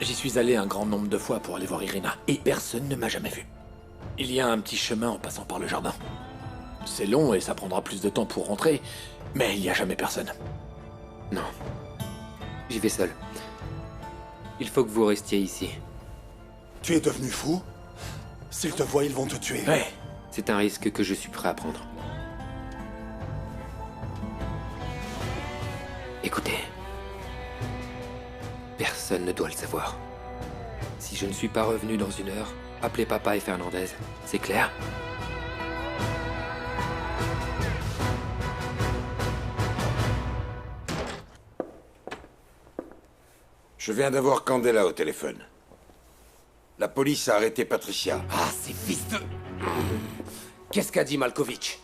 J'y suis allé un grand nombre de fois pour aller voir Irina, et personne ne m'a jamais vu. Il y a un petit chemin en passant par le jardin. C'est long et ça prendra plus de temps pour rentrer, mais il n'y a jamais personne. Non. J'y vais seul. Il faut que vous restiez ici. Tu es devenu fou? S'ils te voient, ils vont te tuer. Ouais. C'est un risque que je suis prêt à prendre. Écoutez. Personne ne doit le savoir. Si je ne suis pas revenu dans 1 heure, appelez papa et Fernandez. C'est clair? Je viens d'avoir Candela au téléphone. La police a arrêté Patricia. Ah, ces fils de... Qu'est-ce qu'a dit Malkovich?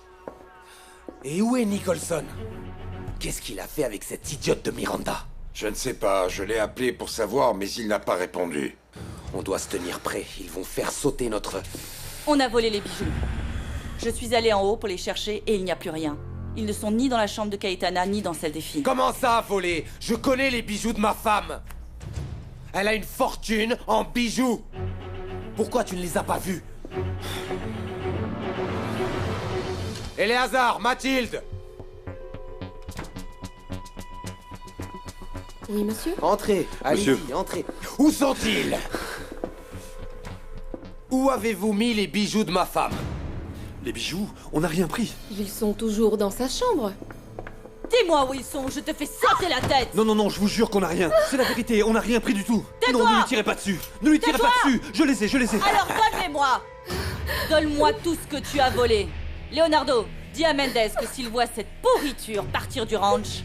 Et où est Nicholson? Qu'est-ce qu'il a fait avec cette idiote de Miranda? Je ne sais pas, je l'ai appelé pour savoir, mais il n'a pas répondu. On doit se tenir prêt, ils vont faire sauter notre... On a volé les bijoux. Je suis allée en haut pour les chercher et il n'y a plus rien. Ils ne sont ni dans la chambre de Cayetana, ni dans celle des filles. Comment ça, voler? Je connais les bijoux de ma femme. Elle a une fortune en bijoux. Pourquoi tu ne les as pas vus? Éléazar, Mathilde! Oui, monsieur? Entrez, allez-y, entrez. Où sont-ils? Où avez-vous mis les bijoux de ma femme? Les bijoux? On n'a rien pris. Ils sont toujours dans sa chambre. Dis-moi où ils sont, je te fais sauter la tête! Non, non, non, je vous jure qu'on n'a rien. C'est la vérité, on n'a rien pris du tout. Tais-toi! Non, ne lui tirez pas dessus. Ne lui tirez pas dessus. Je les ai, je les ai. Alors donne-les-moi! Donne-moi tout ce que tu as volé. Leonardo, dis à Mendes que s'il voit cette pourriture partir du ranch,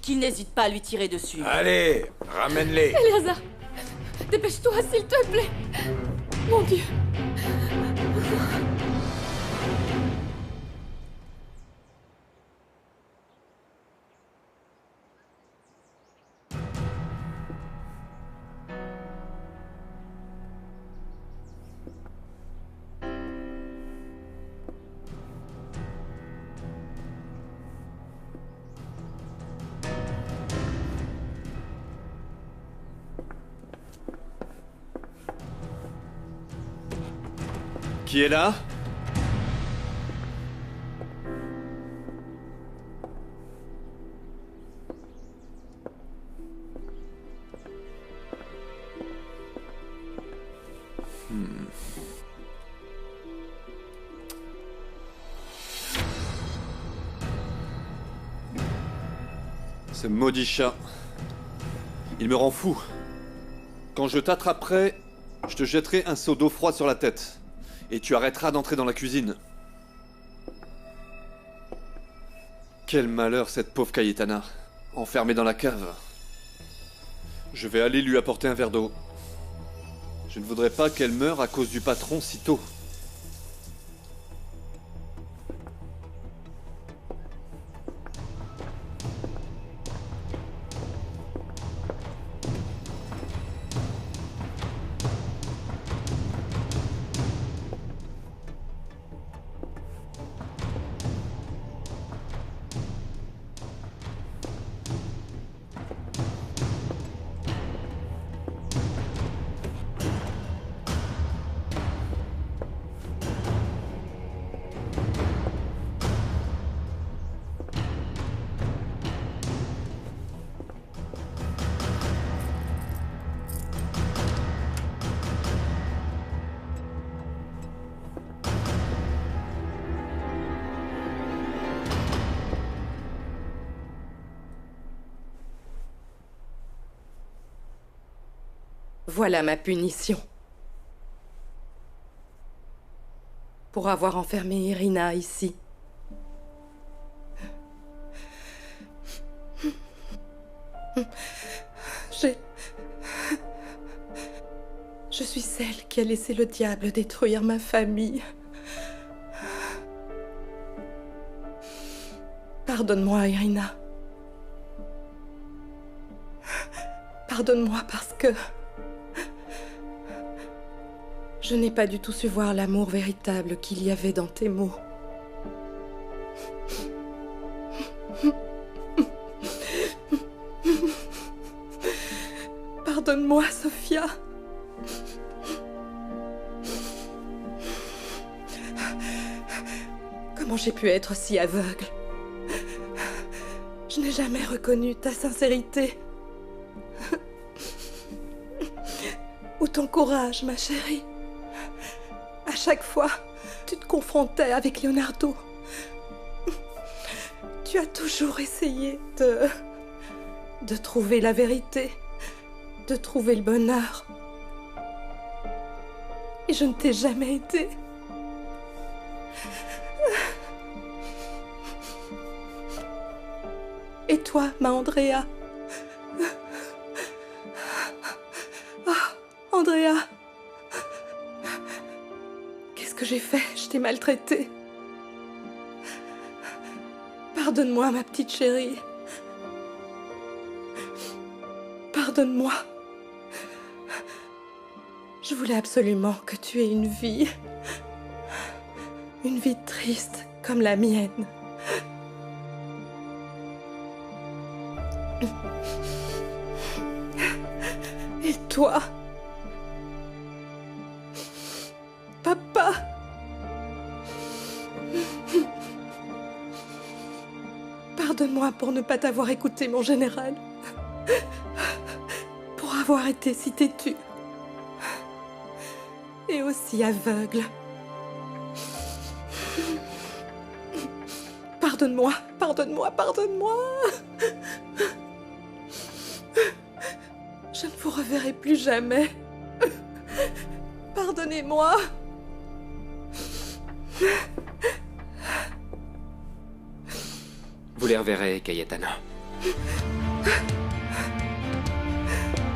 qu'il n'hésite pas à lui tirer dessus. Allez, ramène-les. Éléazar, dépêche-toi, s'il te plaît. Mon Dieu. Qui est là? Ce maudit chat. Il me rend fou. Quand je t'attraperai, je te jetterai un seau d'eau froide sur la tête. Et tu arrêteras d'entrer dans la cuisine. Quel malheur, cette pauvre Cayetana, enfermée dans la cave. Je vais aller lui apporter un verre d'eau. Je ne voudrais pas qu'elle meure à cause du patron si tôt. Voilà ma punition. Pour avoir enfermé Irina ici. Je suis celle qui a laissé le diable détruire ma famille. Pardonne-moi, Irina. Pardonne-moi parce que... je n'ai pas du tout su voir l'amour véritable qu'il y avait dans tes mots. Pardonne-moi, Sophia. Comment j'ai pu être si aveugle? Je n'ai jamais reconnu ta sincérité. Ou ton courage, ma chérie. À chaque fois, tu te confrontais avec Leonardo. Tu as toujours essayé de trouver la vérité, de trouver le bonheur. Et je ne t'ai jamais aidé. Et toi, ma Andrea? Ah, Andrea. Qu'est-ce que j'ai fait? Je t'ai maltraitée. Pardonne-moi, ma petite chérie. Pardonne-moi. Je voulais absolument que tu aies une vie triste comme la mienne. Et toi, papa, pardonne-moi pour ne pas t'avoir écouté, mon général, pour avoir été si têtu et aussi aveugle. Pardonne-moi, pardonne-moi, pardonne-moi. Je ne vous reverrai plus jamais. Pardonnez-moi. Vous les reverrez, Cayetana.